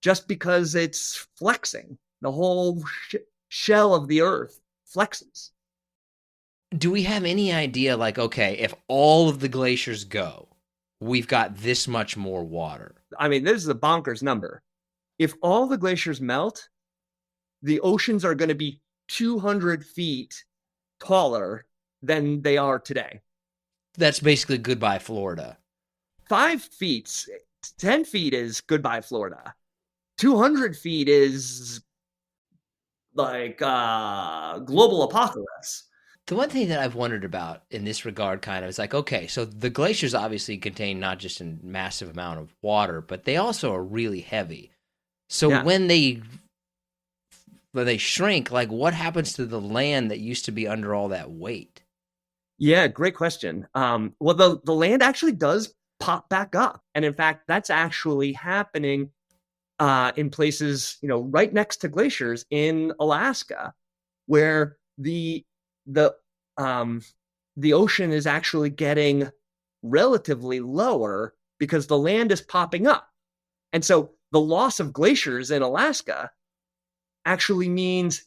just because it's flexing. The whole shell of the Earth flexes. Do we have any idea, like, okay, if all of the glaciers go, we've got this much more water? I mean, this is a bonkers number. If all the glaciers melt, the oceans are going to be 200 feet taller than they are today. That's basically goodbye, Florida. 5 feet, 10 feet is goodbye, Florida. 200 feet is like global apocalypse. The one thing that I've wondered about in this regard kind of is like, okay, so the glaciers obviously contain not just a massive amount of water, but they also are really heavy. So Yeah. when they shrink, like what happens to the land that used to be under all that weight? Yeah, great question. Well, the land actually does pop back up. And in fact, that's actually happening in places, right next to glaciers in Alaska, where the the ocean is actually getting relatively lower because the land is popping up. And so the loss of glaciers in Alaska actually means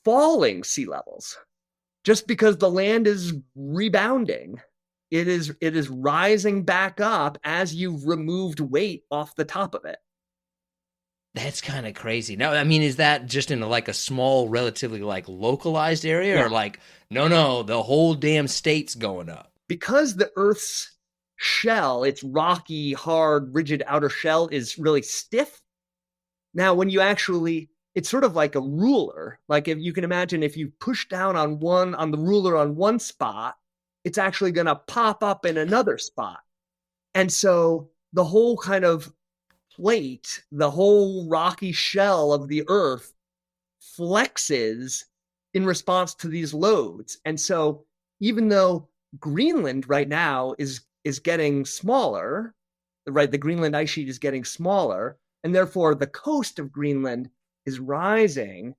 falling sea levels just because the land is rebounding. It is rising back up as you've removed weight off the top of it. That's kind of crazy. Now, I mean, is that just in like a small, relatively like localized area, Yeah. or like, no, the whole damn state's going up? Because the Earth's shell, its rocky, hard, rigid outer shell is really stiff. Now, when you actually, it's sort of like a ruler. Like if you can imagine, if you push down on the ruler on one spot, it's actually going to pop up in another spot. And so the whole kind of plate, the whole rocky shell of the Earth flexes in response to these loads. And so even though Greenland right now is getting smaller, right? The Greenland ice sheet is getting smaller, and therefore the coast of Greenland is rising.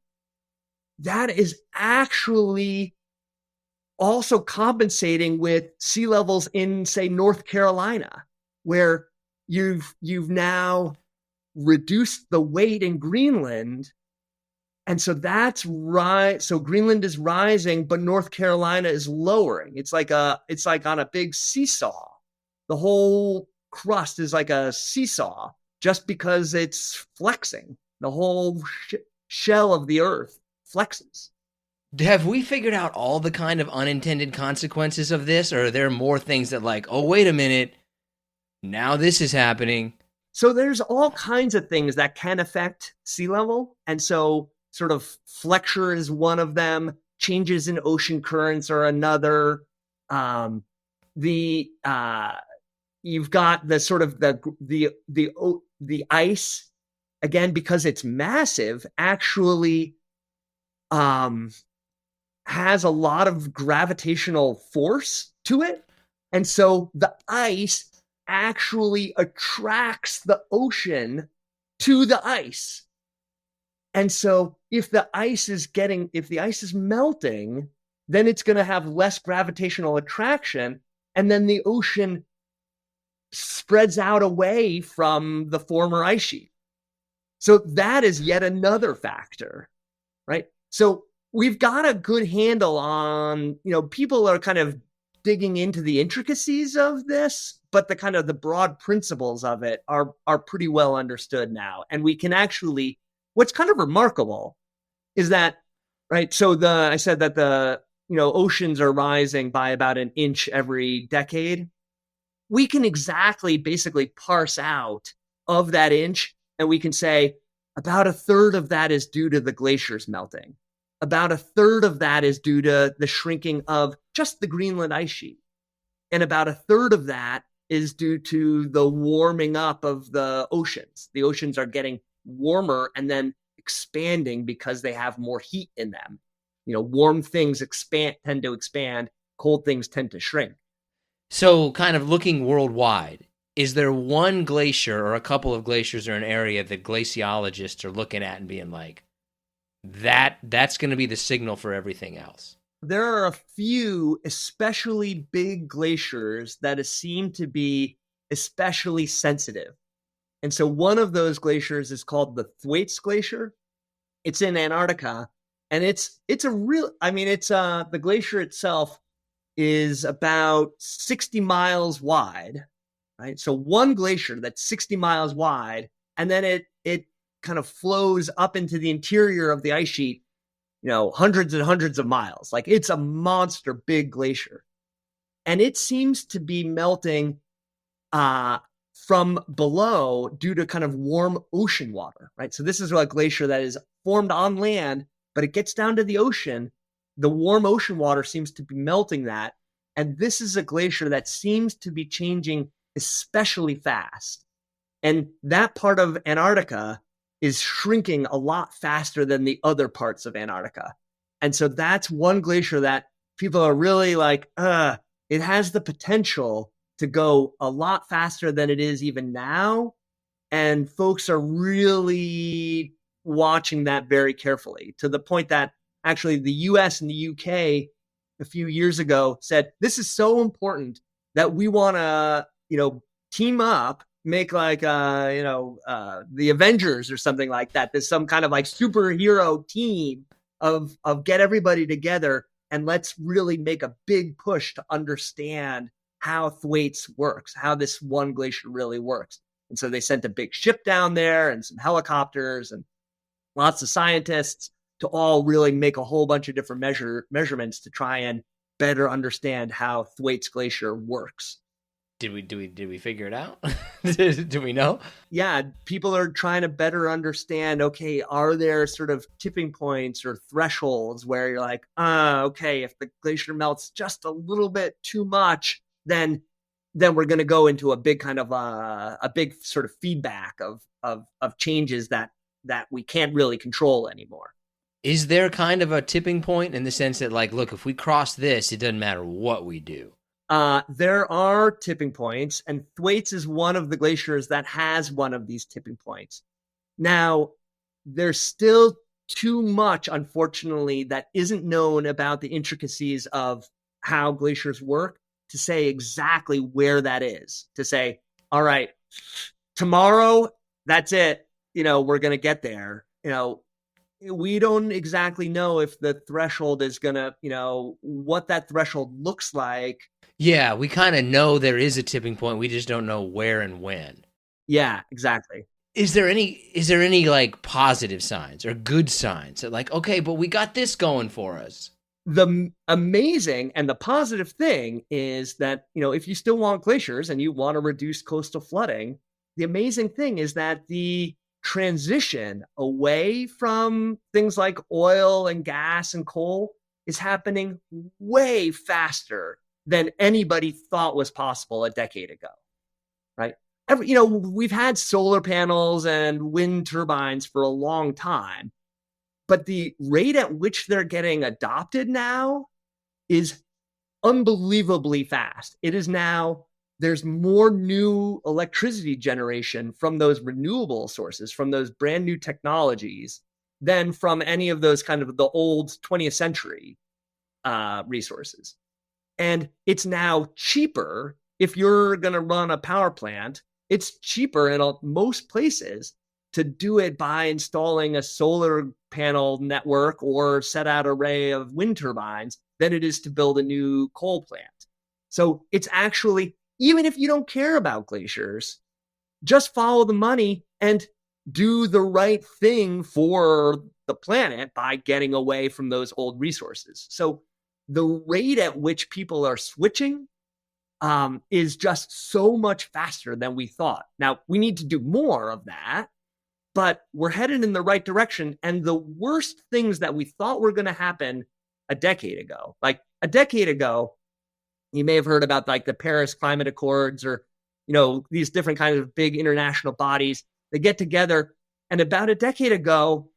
That is actually also compensating with sea levels in, say, North Carolina, where you've now reduced the weight in Greenland. And so that's right. So Greenland is rising, but North Carolina is lowering. It's like on a big seesaw. The whole crust is like a seesaw just because it's flexing. The whole shell of the Earth flexes. Have we figured out all the kind of unintended consequences of this, or are there more things that like, oh, wait a minute, now this is happening? So there's all kinds of things that can affect sea level. And so sort of flexure is one of them. Changes in ocean currents are another. The You've got the sort of the ice, again, because it's massive, actually has a lot of gravitational force to it. And so the ice actually attracts the ocean to the ice. And so if the ice is melting, then it's going to have less gravitational attraction. And then the ocean spreads out away from the former ice sheet. So that is yet another factor, right? So we've got a good handle on, people are kind of digging into the intricacies of this, but the kind of the broad principles of it are pretty well understood now. And we can actually, what's kind of remarkable is that, right? So I said that the, oceans are rising by about an inch every decade. We can exactly basically parse out of that inch, and we can say about a third of that is due to the glaciers melting. About a third of that is due to the shrinking of just the Greenland ice sheet. And about a third of that is due to the warming up of the oceans. The oceans are getting warmer and then expanding because they have more heat in them. Warm things tend to expand, cold things tend to shrink. So, kind of looking worldwide, is there one glacier or a couple of glaciers or an area that glaciologists are looking at and being like, that's going to be the signal for everything else? There are a few especially big glaciers that seem to be especially sensitive. And so one of those glaciers is called the Thwaites Glacier. It's in Antarctica, and it's a real, I mean, it's the glacier itself is about 60 miles wide, right? So one glacier that's 60 miles wide, and then it kind of flows up into the interior of the ice sheet, hundreds and hundreds of miles. Like, it's a monster big glacier. And it seems to be melting from below due to kind of warm ocean water, right? So this is a glacier that is formed on land, but it gets down to the ocean. The warm ocean water seems to be melting that. And this is a glacier that seems to be changing especially fast. And that part of Antarctica is shrinking a lot faster than the other parts of Antarctica. And so that's one glacier that people are really like, it has the potential to go a lot faster than it is even now. And folks are really watching that very carefully, to the point that actually the US and the UK a few years ago said, this is so important that we want to, team up, make like, the Avengers or something like that. There's some kind of like superhero team of get everybody together, and let's really make a big push to understand how Thwaites works, how this one glacier really works. And so they sent a big ship down there and some helicopters and lots of scientists to all really make a whole bunch of different measurements to try and better understand how Thwaites Glacier works. Did we figure it out? Do we know? Yeah, people are trying to better understand, okay, are there sort of tipping points or thresholds where you're like, okay, if the glacier melts just a little bit too much, then we're going to go into a big kind of a big sort of feedback of changes that we can't really control anymore. Is there kind of a tipping point in the sense that, like, look, if we cross this, it doesn't matter what we do? There are tipping points, and Thwaites is one of the glaciers that has one of these tipping points. Now, there's still too much, unfortunately, that isn't known about the intricacies of how glaciers work to say exactly where that is. To say, all right, tomorrow, that's it. We're going to get there. We don't exactly know if the threshold is going to, what that threshold looks like. Yeah, we kind of know there is a tipping point. We just don't know where and when. Yeah, exactly. Is there any like positive signs or good signs that, like, okay, but we got this going for us? The amazing and the positive thing is that, if you still want glaciers and you want to reduce coastal flooding, the amazing thing is that the transition away from things like oil and gas and coal is happening way faster than anybody thought was possible a decade ago, right? We've had solar panels and wind turbines for a long time, but the rate at which they're getting adopted now is unbelievably fast. It is now, there's more new electricity generation from those renewable sources, from those brand new technologies, than from any of those kind of the old 20th century resources. And it's now cheaper. If you're going to run a power plant, it's cheaper in most places to do it by installing a solar panel network or set out array of wind turbines than it is to build a new coal plant. So it's actually, even if you don't care about glaciers, just follow the money and do the right thing for the planet by getting away from those old resources. So the rate at which people are switching is just so much faster than we thought. Now, we need to do more of that, but we're headed in the right direction. And the worst things that we thought were going to happen a decade ago, you may have heard about like the Paris Climate Accords or, these different kinds of big international bodies. They get together, and about a decade ago,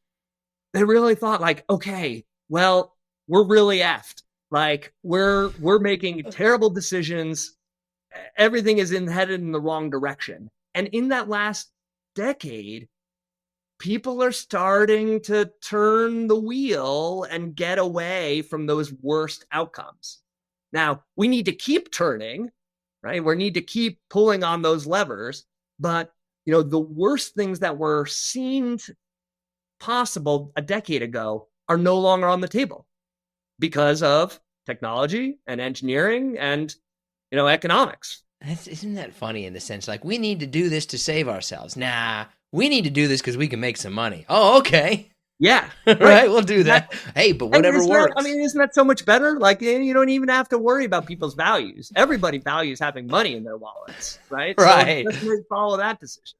they really thought like, okay, well, we're really effed. Like we're making terrible decisions. Everything is headed in the wrong direction. And in that last decade, people are starting to turn the wheel and get away from those worst outcomes. Now, we need to keep turning, right? We need to keep pulling on those levers, but the worst things that were seen possible a decade ago are no longer on the table because of technology and engineering and, economics. Isn't that funny in the sense, like, we need to do this to save ourselves? Nah, we need to do this because we can make some money. Oh, okay. Yeah. Right, we'll do that. Hey, but whatever works. Isn't that so much better? Like, you don't even have to worry about people's values. Everybody values having money in their wallets, right? Right. So let's follow that decision.